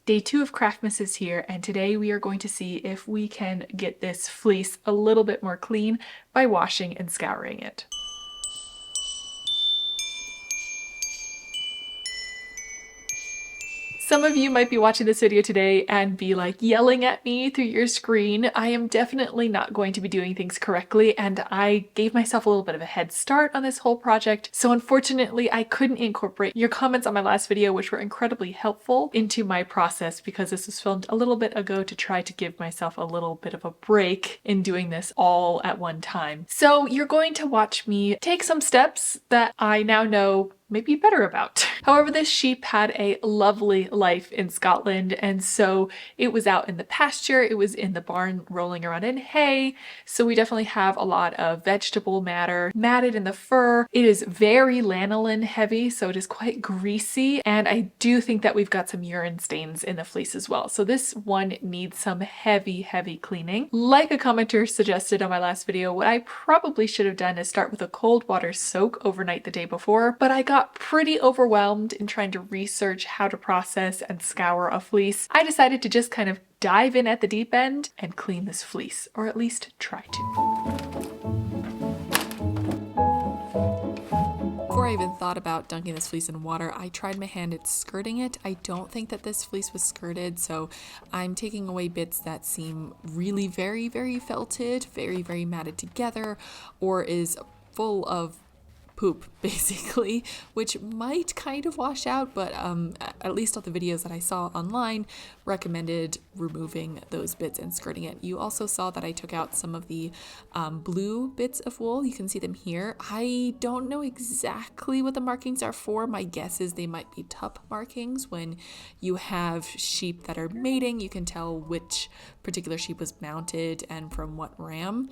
Day 2 of Craftmas is here, and today we are going to see if we can get this fleece a little bit more clean by washing and scouring it. Some of you might be watching this video today and be like yelling at me through your screen. I am definitely not going to be doing things correctly, and I gave myself a little bit of a head start on this whole project. So unfortunately, I couldn't incorporate your comments on my last video, which were incredibly helpful, into my process because this was filmed a little bit ago to try to give myself a little bit of a break in doing this all at one time. So you're going to watch me take some steps that I now know maybe better about. However, this sheep had a lovely life in Scotland, and so it was out in the pasture, it was in the barn rolling around in hay, so we definitely have a lot of vegetable matter matted in the fur. It is very lanolin heavy, so it is quite greasy, and I do think that we've got some urine stains in the fleece as well. So this one needs some heavy cleaning. Like a commenter suggested on my last video, what I probably should have done is start with a cold water soak overnight the day before, but I got pretty overwhelmed in trying to research how to process and scour a fleece. I decided to just kind of dive in at the deep end and clean this fleece, or at least try to. Before I even thought about dunking this fleece in water, I tried my hand at skirting it. I don't think that this fleece was skirted, so I'm taking away bits that seem really very felted, very matted together, or is full of poop basically, which might kind of wash out, but at least all the videos that I saw online recommended removing those bits and skirting it. You also saw that I took out some of the blue bits of wool. You can see them here. I don't know exactly what the markings are for. My guess is they might be tup markings. When you have sheep that are mating, you can tell which particular sheep was mounted and from what ram.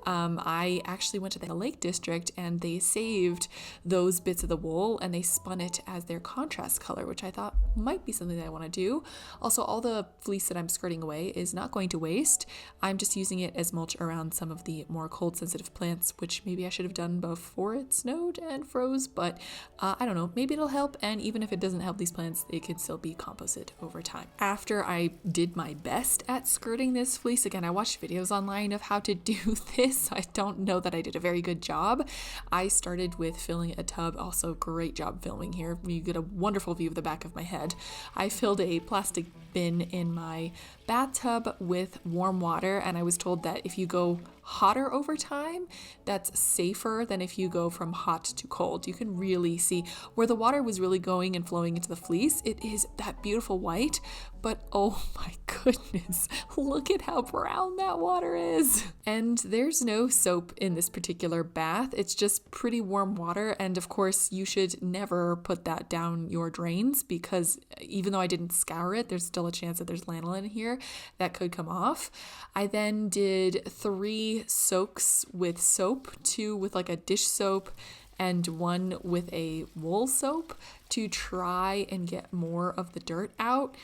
I actually went to the Lake District and they saved those bits of the wool and they spun it as their contrast color, which I thought might be something that I want to do. Also, all the fleece that I'm skirting away is not going to waste. I'm just using it as mulch around some of the more cold sensitive plants, which maybe I should have done before it snowed and froze, but I don't know, maybe it'll help. And even if it doesn't help these plants, it can still be composted over time. After I did my best at skirting this fleece, again, I watched videos online of how to do this. I don't know that I did a very good job. I started with filling a tub. Also, great job filming here. You get a wonderful view of the back of my head. I filled a plastic bin in my bathtub with warm water, and I was told that if you go hotter over time, that's safer than if you go from hot to cold. You can really see where the water was really going and flowing into the fleece. It is that beautiful white, but oh my goodness, look at how brown that water is. And there's no soap in this particular bath. It's just pretty warm water. And of course, you should never put that down your drains because even though I didn't scour it, there's still a chance that there's lanolin here that could come off. I then did 3 soaks with soap, 2 with like a dish soap and 1 with a wool soap to try and get more of the dirt out.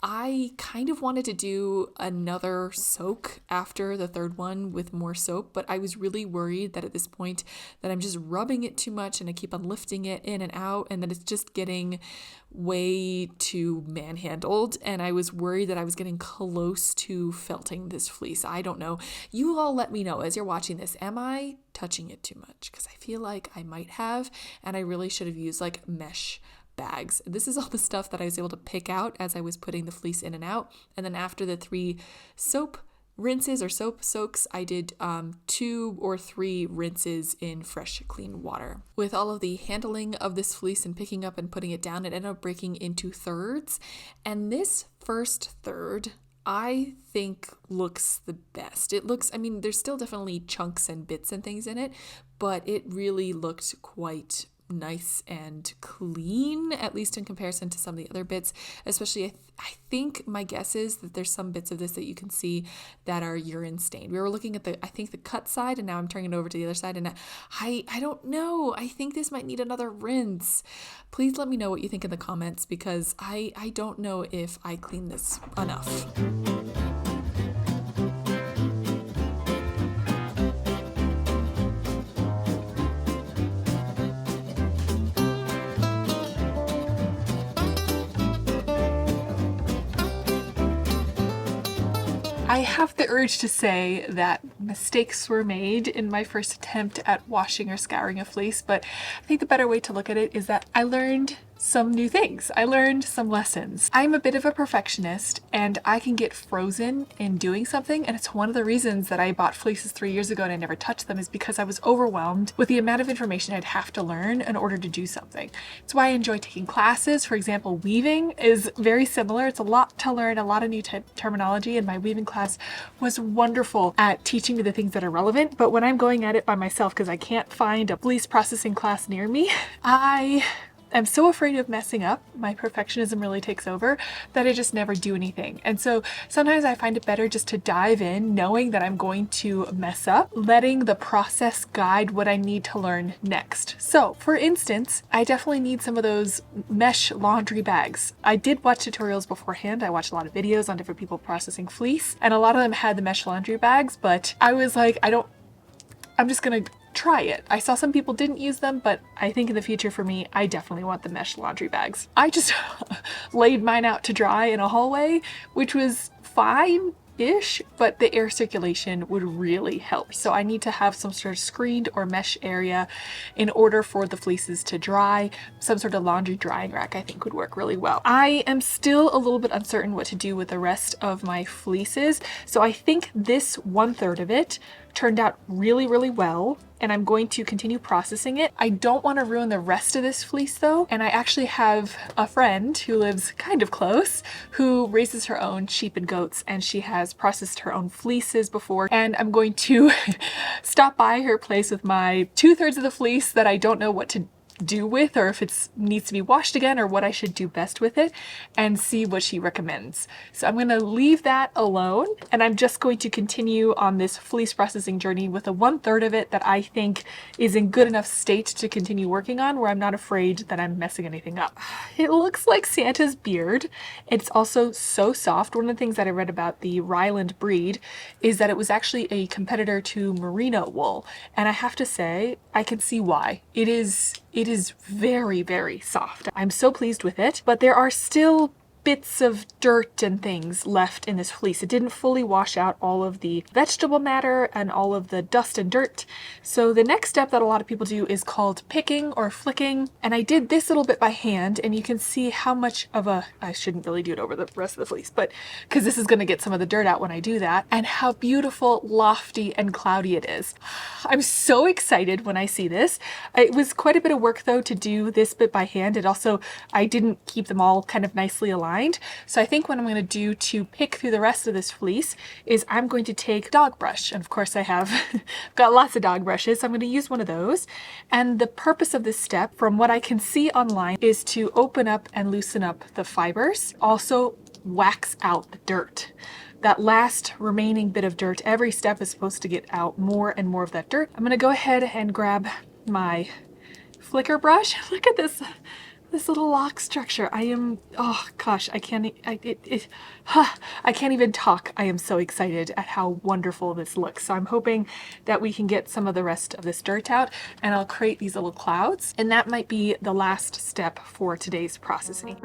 I kind of wanted to do another soak after the 3rd one with more soap, but I was really worried that at this point that I'm just rubbing it too much and I keep on lifting it in and out and that it's just getting way too manhandled, and I was worried that I was getting close to felting this fleece. I don't know. You all let me know as you're watching this. Am I touching it too much? Because I feel like I might have, and I really should have used like mesh bags. This is all the stuff that I was able to pick out as I was putting the fleece in and out. And then after the 3 soap rinses or soap soaks, I did 2 or 3 rinses in fresh, clean water. With all of the handling of this fleece and picking up and putting it down, it ended up breaking into thirds. And this first third, I think looks the best. It looks, I mean, there's still definitely chunks and bits and things in it, but it really looked quite nice and clean, at least in comparison to some of the other bits. Especially I think my guess is that there's some bits of this that you can see that are urine stained. We were looking at I think the cut side, and now I'm turning it over to the other side, and I don't know. I think this might need another rinse. Please let me know what you think in the comments because I don't know if I cleaned this enough. I have the urge to say that mistakes were made in my first attempt at washing or scouring a fleece, but I think the better way to look at it is that I learned some new things. I learned some lessons. I'm a bit of a perfectionist and I can get frozen in doing something, and it's one of the reasons that I bought fleeces 3 years ago and I never touched them, is because I was overwhelmed with the amount of information I'd have to learn in order to do something. It's why I enjoy taking classes. For example, weaving is very similar. It's a lot to learn, a lot of new terminology, and my weaving class was wonderful at teaching me the things that are relevant. But when I'm going at it by myself because I can't find a fleece processing class near me, I'm so afraid of messing up, my perfectionism really takes over, that I just never do anything. And so sometimes I find it better just to dive in knowing that I'm going to mess up, letting the process guide what I need to learn next. So for instance, I definitely need some of those mesh laundry bags. I did watch tutorials beforehand. I watched a lot of videos on different people processing fleece, and a lot of them had the mesh laundry bags, but I was like, I'm just gonna try it. I saw some people didn't use them, but I think in the future for me, I definitely want the mesh laundry bags. I just laid mine out to dry in a hallway, which was fine-ish, but the air circulation would really help. So I need to have some sort of screened or mesh area in order for the fleeces to dry. Some sort of laundry drying rack I think would work really well. I am still a little bit uncertain what to do with the rest of my fleeces. So I think this 1/3 of it turned out really, really well, and I'm going to continue processing it. I don't want to ruin the rest of this fleece though, and I actually have a friend who lives kind of close who raises her own sheep and goats, and she has processed her own fleeces before, and I'm going to stop by her place with my 2/3 of the fleece that I don't know what to do with, or if it needs to be washed again, or what I should do best with it, and see what she recommends. So I'm going to leave that alone, and I'm just going to continue on this fleece processing journey with a 1/3 of it that I think is in good enough state to continue working on, where I'm not afraid that I'm messing anything up. It looks like Santa's beard. It's also so soft. One of the things that I read about the Ryeland breed is that it was actually a competitor to merino wool, and I have to say, I can see why. It is very, very soft. I'm so pleased with it, but there are still bits of dirt and things left in this fleece. It didn't fully wash out all of the vegetable matter and all of the dust and dirt. So the next step that a lot of people do is called picking or flicking. And I did this little bit by hand, and you can see how much of I shouldn't really do it over the rest of the fleece, but because this is going to get some of the dirt out when I do that, and how beautiful, lofty, and cloudy it is. I'm so excited when I see this. It was quite a bit of work though to do this bit by hand. I didn't keep them all kind of nicely aligned. So I think what I'm going to do to pick through the rest of this fleece is I'm going to take dog brush. And of course I have got lots of dog brushes. So I'm going to use one of those. And the purpose of this step, from what I can see online, is to open up and loosen up the fibers. Also wax out the dirt. That last remaining bit of dirt, every step is supposed to get out more and more of that dirt. I'm going to go ahead and grab my flicker brush. Look at this little lock structure. Oh gosh, I can't even talk. I am so excited at how wonderful this looks. So I'm hoping that we can get some of the rest of this dirt out, and I'll create these little clouds, and that might be the last step for today's processing.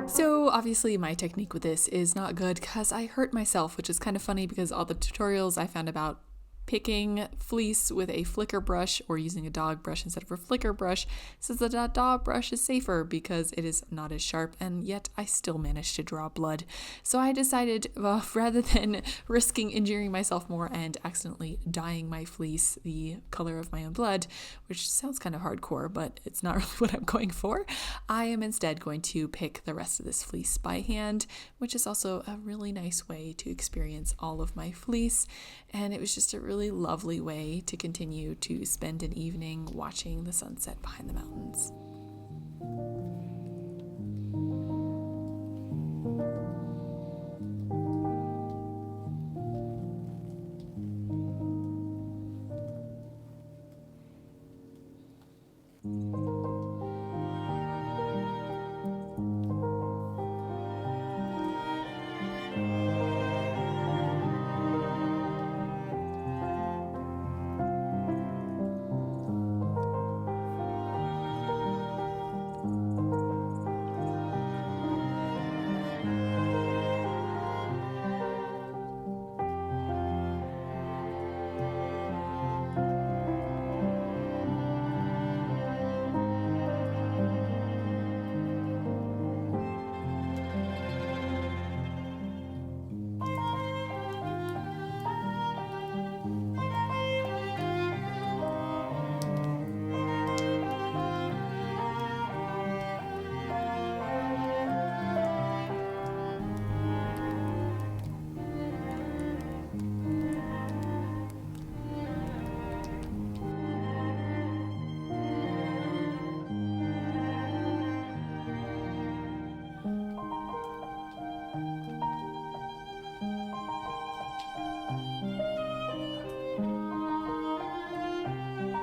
So obviously my technique with this is not good because I hurt myself, which is kind of funny because all the tutorials I found about picking fleece with a flicker brush or using a dog brush instead of a flicker brush says that a dog brush is safer because it is not as sharp, and yet I still managed to draw blood. So I decided, well, rather than risking injuring myself more and accidentally dyeing my fleece the color of my own blood, which sounds kind of hardcore, but it's not really what I'm going for, I am instead going to pick the rest of this fleece by hand, which is also a really nice way to experience all of my fleece. And it was just a really lovely way to continue to spend an evening watching the sunset behind the mountains.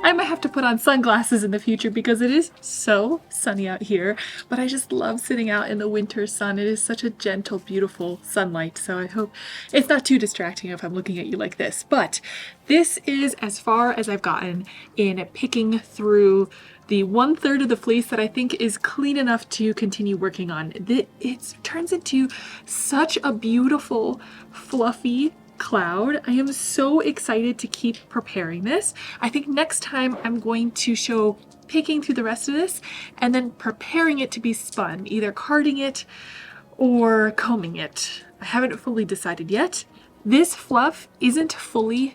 I might have to put on sunglasses in the future because it is so sunny out here, but I just love sitting out in the winter sun. It is such a gentle, beautiful sunlight, so I hope it's not too distracting if I'm looking at you like this. But this is as far as I've gotten in picking through the 1/3 of the fleece that I think is clean enough to continue working on. It turns into such a beautiful, fluffy cloud. I am so excited to keep preparing this. I think next time I'm going to show picking through the rest of this and then preparing it to be spun, either carding it or combing it. I haven't fully decided yet. This fluff isn't fully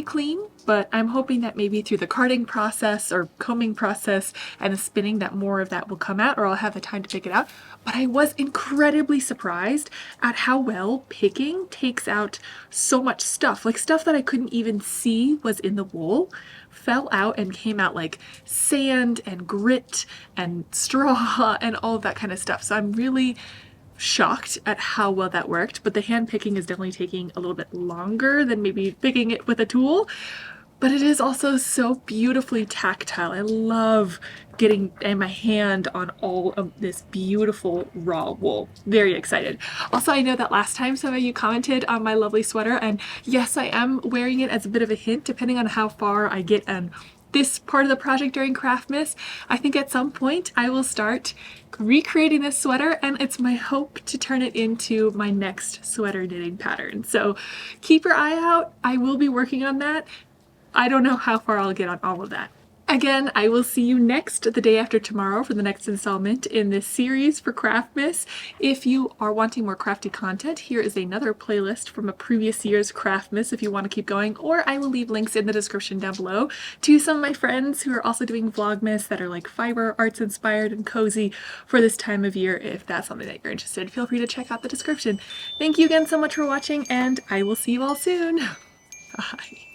clean, but I'm hoping that maybe through the carding process or combing process and the spinning that more of that will come out, or I'll have the time to pick it out. But I was incredibly surprised at how well picking takes out so much stuff. Like stuff that I couldn't even see was in the wool fell out and came out like sand and grit and straw and all of that kind of stuff. So I'm really shocked at how well that worked, but the hand picking is definitely taking a little bit longer than maybe picking it with a tool, but it is also so beautifully tactile. I love getting my hand on all of this beautiful raw wool. Very excited. Also, I know that last time some of you commented on my lovely sweater, and yes, I am wearing it as a bit of a hint depending on how far I get and this part of the project during Craftmas. I think at some point I will start recreating this sweater, and it's my hope to turn it into my next sweater knitting pattern. So keep your eye out. I will be working on that. I don't know how far I'll get on all of that. Again, I will see you the day after tomorrow for the next installment in this series for Craftmas. If you are wanting more crafty content, here is another playlist from a previous year's Craftmas if you want to keep going, or I will leave links in the description down below to some of my friends who are also doing Vlogmas that are like fiber, arts inspired, and cozy for this time of year. If that's something that you're interested, feel free to check out the description. Thank you again so much for watching, and I will see you all soon. Bye.